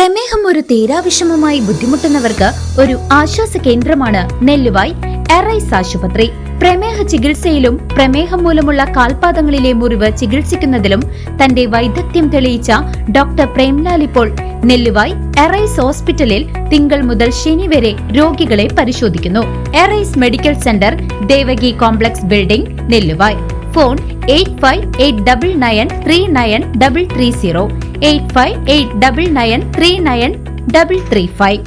പ്രമേഹം ഒരു തീരാവിഷമമായി ബുദ്ധിമുട്ടുന്നവർക്ക് ഒരു ആശ്വാസ കേന്ദ്രമാണ് നെല്ലുവായ് എറൈസ് ആശുപത്രി. പ്രമേഹ ചികിത്സയിലും പ്രമേഹം മൂലമുള്ള കാൽപാദങ്ങളിലെ മുറിവ് ചികിത്സിക്കുന്നതിലും തന്റെ വൈദഗ്ധ്യം തെളിയിച്ച ഡോക്ടർ പ്രേംലാൽ ഇപ്പോൾ നെല്ലുവായ് എറൈസ് ഹോസ്പിറ്റലിൽ തിങ്കൾ മുതൽ ശനി വരെ രോഗികളെ പരിശോധിക്കുന്നു. Arise medical centre, Devaki complex building, Nelluvai. Phone 8589939330 8589939335.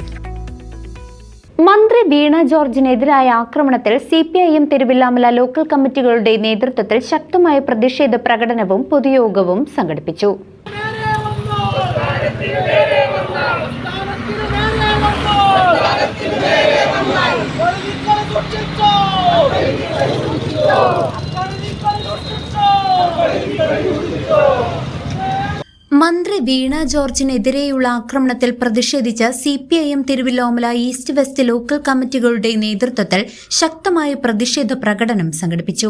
മന്ത്രി വീണ ജോർജിനെതിരായ ആക്രമണത്തിൽ CPIM തിരുവില്ലാമല ലോക്കൽ കമ്മിറ്റികളുടെ നേതൃത്വത്തിൽ ശക്തമായ പ്രതിഷേധ പ്രകടനവും പൊതുയോഗവും സംഘടിപ്പിച്ചു. മന്ത്രി വീണ ജോർജിനെതിരെയുള്ള ആക്രമണത്തിൽ പ്രതിഷേധിച്ച് CPIM Thiruvilwamala east west local കമ്മിറ്റികളുടെ നേതൃത്വത്തിൽ ശക്തമായ പ്രതിഷേധ പ്രകടനം സംഘടിപ്പിച്ചു.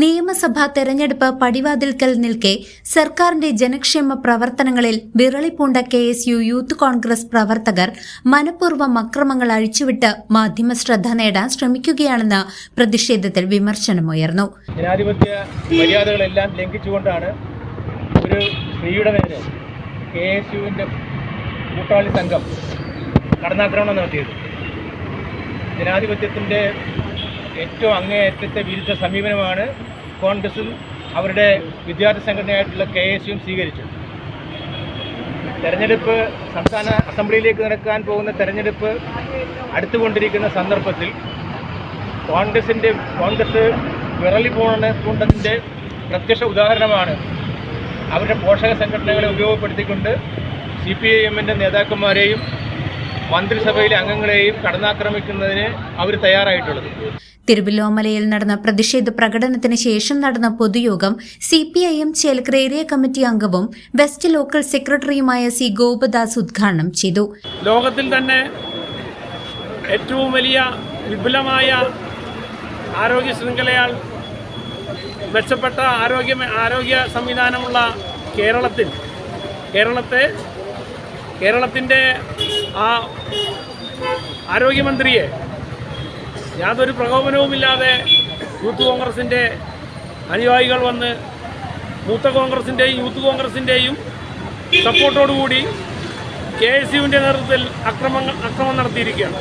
നിയമസഭാ തെരഞ്ഞെടുപ്പ് പടിവാതിൽക്കൽ നിൽക്കെ സർക്കാരിന്റെ ജനക്ഷേമ പ്രവർത്തനങ്ങളിൽ വിറളിപൂണ്ട KSU യൂത്ത് കോൺഗ്രസ് പ്രവർത്തകർ മനഃപൂർവ്വം അക്രമങ്ങൾ അഴിച്ചുവിട്ട് മാധ്യമ ശ്രദ്ധ നേടാൻ ശ്രമിക്കുകയാണെന്ന് പ്രതിഷേധത്തിൽ വിമർശനമുയർന്നു. ജനാധിപത്യ മര്യാദകളെല്ലാം ലംഘിച്ചുകൊണ്ടാണ് ഒരു സ്ത്രീയുടെ നേരെ KSUവിൻ്റെ കൂട്ടാളി സംഘം കടന്നാക്രമണം നടത്തിയത്. ജനാധിപത്യത്തിൻ്റെ ഏറ്റവും അങ്ങേയറ്റത്തെ വിരുദ്ധ സമീപനമാണ് കോൺഗ്രസും അവരുടെ വിദ്യാർത്ഥി സംഘടനയായിട്ടുള്ള KSUവും സ്വീകരിച്ചത്. തെരഞ്ഞെടുപ്പ് സംസ്ഥാന അസംബ്ലിയിലേക്ക് നടക്കാൻ പോകുന്ന തെരഞ്ഞെടുപ്പ് അടുത്തുകൊണ്ടിരിക്കുന്ന സന്ദർഭത്തിൽ കോൺഗ്രസ് വിറളി പൂണ്ടതിൻ്റെ പ്രത്യക്ഷ ഉദാഹരണമാണ് അവരുടെ പോഷക സംഘടനകളെ ഉപയോഗപ്പെടുത്തിക്കൊണ്ട് CPIMൻ്റെ നേതാക്കന്മാരെയും മന്ത്രിസഭയിലെ അംഗങ്ങളെയും കടന്നാക്രമിക്കുന്നതിന് അവർ തയ്യാറായിട്ടുള്ളത്. തിരുവല്ലോമലയിൽ നടന്ന പ്രതിഷേധ പ്രകടനത്തിന് ശേഷം നടന്ന പൊതുയോഗം CPIM ചേലക്കര ഏരിയ കമ്മിറ്റി അംഗവും വെസ്റ്റ് ലോക്കൽ സെക്രട്ടറിയുമായ C. ഗോപദാസ് ഉദ്ഘാടനം ചെയ്തു. ലോകത്തിൽ തന്നെ ഏറ്റവും വലിയ വിപുലമായ ആരോഗ്യ ശൃംഖലയാൽ മെച്ചപ്പെട്ട ആരോഗ്യ സംവിധാനമുള്ള കേരളത്തിൻ്റെ ആ ആരോഗ്യമന്ത്രിയെ യാതൊരു പ്രകോപനവുമില്ലാതെ യൂത്ത് കോൺഗ്രസിൻ്റെ അനുയായികൾ വന്ന് മൂത്ത കോൺഗ്രസിൻ്റെയും യൂത്ത് കോൺഗ്രസിൻ്റെയും സപ്പോർട്ടോടുകൂടി KSUവിൻ്റെ നേതൃത്വത്തിൽ അക്രമം നടത്തിയിരിക്കുകയാണ്.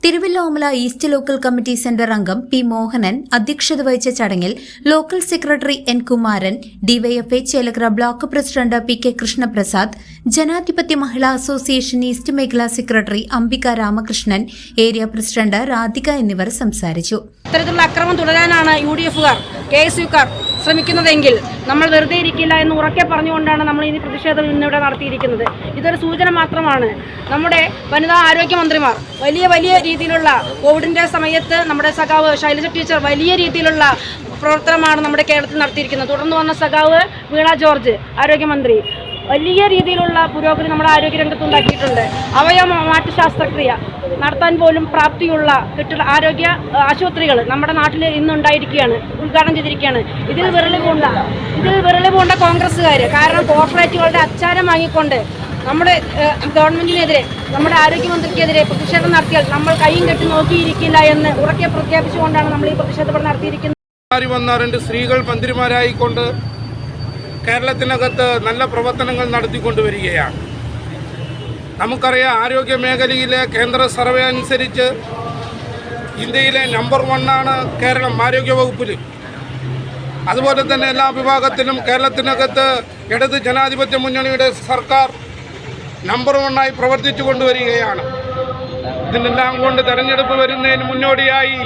Thiruvilwamala east local committee centre അംഗം P. മോഹനൻ അധ്യക്ഷത വഹിച്ച ചടങ്ങിൽ local secretary N. Kumaran, DYFA Chelakkara block president P. K. Krishnaprasad, Janadhipathya Mahila association east മേഖലാ secretary Ambika Ramakrishnan, area president Radhika എന്നിവർ സംസാരിച്ചു. ഇത്തരത്തിലുള്ള അക്രമം തുടരാനാണ് UDFകാർ KSUക്കാർ ശ്രമിക്കുന്നതെങ്കിൽ നമ്മൾ വെറുതെ ഇരിക്കില്ല എന്ന് ഉറക്കെ പറഞ്ഞുകൊണ്ടാണ് നമ്മൾ ഈ പ്രതിഷേധം ഇന്നിവിടെ നടത്തിയിരിക്കുന്നത്. ഇതൊരു സൂചന മാത്രമാണ്. നമ്മുടെ വനിതാ ആരോഗ്യമന്ത്രിമാർ വലിയ രീതിയിലുള്ള കോവിഡിൻ്റെ സമയത്ത് നമ്മുടെ സഖാവ് ശൈലജ ടീച്ചർ വലിയ രീതിയിലുള്ള പ്രവർത്തനമാണ് നമ്മുടെ കേരളത്തിൽ നടത്തിയിരിക്കുന്നത്. തുടർന്ന് വന്ന സഖാവ് വീണ ജോർജ് ആരോഗ്യമന്ത്രി വലിയ രീതിയിലുള്ള പുരോഗതി നമ്മുടെ ആരോഗ്യരംഗത്തുണ്ടാക്കിയിട്ടുണ്ട്. അവയവ മാറ്റ ശസ്ത്രക്രിയ നടത്താൻ പോലും പ്രാപ്തിയുള്ള ആരോഗ്യ ആശുപത്രികൾ നമ്മുടെ നാട്ടിൽ ഇന്നുണ്ടായിരിക്കുകയാണ്, ഉദ്ഘാടനം ചെയ്തിരിക്കുകയാണ്. ഇതിൽ വിരളി പൂണ്ട കോൺഗ്രസ്സുകാർ കാരണം കോർപ്പറേറ്റുകളുടെ അച്ചാരം വാങ്ങിക്കൊണ്ട് നമ്മുടെ ഗവൺമെന്റിനെതിരെ നമ്മുടെ ആരോഗ്യമന്ത്രിക്കെതിരെ പ്രതിഷേധം നടത്തിയാൽ നമ്മൾ കൈയും കെട്ടി നോക്കിയിരിക്കില്ല എന്ന് ഉറക്കെ പ്രഖ്യാപിച്ചുകൊണ്ടാണ് നമ്മൾ ഈ പ്രതിഷേധം നടത്തിയിരിക്കുന്നത്. വന്ന 2 സ്ത്രീകൾ മന്ത്രിമാരായിക്കൊണ്ട് കേരളത്തിനകത്ത് നല്ല പ്രവർത്തനങ്ങൾ നടത്തിക്കൊണ്ടുവരികയാണ്. നമുക്കറിയാം, ആരോഗ്യ മേഖലയിലെ കേന്ദ്ര സർവേ അനുസരിച്ച് ഇന്ത്യയിലെ നമ്പർ 1 കേരളം ആരോഗ്യവകുപ്പിൽ. അതുപോലെ തന്നെ എല്ലാ വിഭാഗത്തിലും കേരളത്തിനകത്ത് ഇടത് ജനാധിപത്യ മുന്നണിയുടെ സർക്കാർ നമ്പർ 1 പ്രവർത്തിച്ചു കൊണ്ടുവരികയാണ്. ഇതിനെല്ലാം കൊണ്ട് തെരഞ്ഞെടുപ്പ് വരുന്നതിന് മുന്നോടിയായി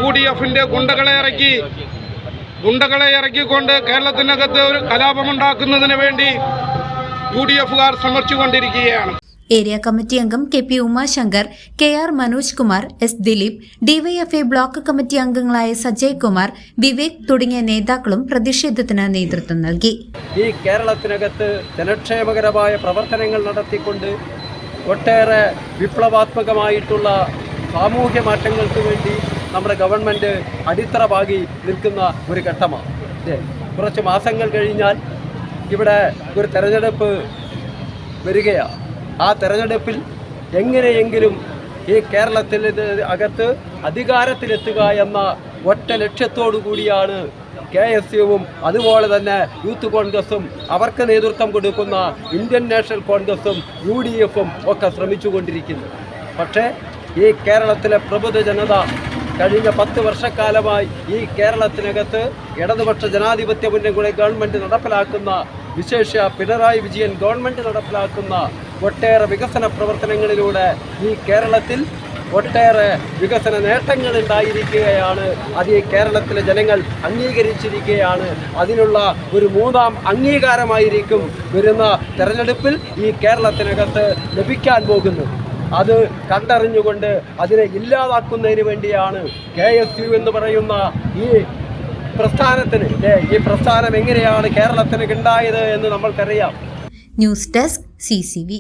UDFൻ്റെ ഗുണ്ടകളെ ഇറക്കിക്കൊണ്ട് കേരളത്തിനകത്ത് ഒരു കലാപമുണ്ടാക്കുന്നതിന് വേണ്ടി UDFകാർ ശ്രമിച്ചുകൊണ്ടിരിക്കുകയാണ്. ഏരിയ കമ്മിറ്റി അംഗം KP Umashankar, KR Manoj Kumar, S. Dileep, DYFA block committee അംഗങ്ങളായ സജയ് കുമാർ, വിവേക് തുടങ്ങിയ നേതാക്കളും പ്രതിഷേധത്തിന് നേതൃത്വം നൽകി. ഈ കേരളത്തിനകത്ത് ജനക്ഷേമകരമായ പ്രവർത്തനങ്ങൾ നടത്തിക്കൊണ്ട് ഒട്ടേറെ വിപ്ലവാത്മകമായിട്ടുള്ള സാമൂഹ്യ മാറ്റങ്ങൾക്ക് വേണ്ടി നമ്മുടെ ഗവൺമെൻറ് അടിത്തറ പാകി നിൽക്കുന്ന ഒരു ഘട്ടമാണ്. കുറച്ച് മാസങ്ങൾ കഴിഞ്ഞാൽ ഇവിടെ ഒരു തെരഞ്ഞെടുപ്പ് വരികയാണ്. ആ തെരഞ്ഞെടുപ്പിൽ എങ്ങനെയെങ്കിലും ഈ കേരളത്തിൽ അകത്ത് അധികാരത്തിലെത്തുക എന്ന ഒറ്റ ലക്ഷ്യത്തോടു കൂടിയാണ് KSUവും അതുപോലെ തന്നെ യൂത്ത് കോൺഗ്രസും അവർക്ക് നേതൃത്വം കൊടുക്കുന്ന ഇന്ത്യൻ നാഷണൽ കോൺഗ്രസും UDFും ഒക്കെ ശ്രമിച്ചുകൊണ്ടിരിക്കുന്നത്. പക്ഷേ ഈ കേരളത്തിലെ പ്രബുദ്ധ ജനത കഴിഞ്ഞ 10 വർഷക്കാലമായി ഈ കേരളത്തിനകത്ത് ഇടതുപക്ഷ ജനാധിപത്യ മുന്നണിയുടെ ഗവൺമെൻറ് നടപ്പിലാക്കുന്ന, വിശേഷ പിണറായി വിജയൻ ഗവൺമെൻറ് നടപ്പിലാക്കുന്ന ഒട്ടേറെ വികസന പ്രവർത്തനങ്ങളിലൂടെ ഈ കേരളത്തിൽ ഒട്ടേറെ വികസന നേട്ടങ്ങൾ ഉണ്ടായിരിക്കുകയാണ്. അത് ഈ കേരളത്തിലെ ജനങ്ങൾ അംഗീകരിച്ചിരിക്കുകയാണ്. അതിനുള്ള ഒരു 3ാം അംഗീകാരമായിരിക്കും വരുന്ന തെരഞ്ഞെടുപ്പിൽ ഈ കേരളത്തിനകത്ത് ലഭിക്കാൻ പോകുന്നത്. അത് കണ്ടറിഞ്ഞുകൊണ്ട് അതിനെ ഇല്ലാതാക്കുന്നതിന് വേണ്ടിയാണ് KSU എന്ന് പറയുന്ന ഈ പ്രസ്ഥാനത്തിന്, ഈ പ്രസ്ഥാനം എങ്ങനെയാണ് കേരളത്തിന് ഉണ്ടായത് എന്ന് നമ്മൾക്കറിയാം. News desk CCV.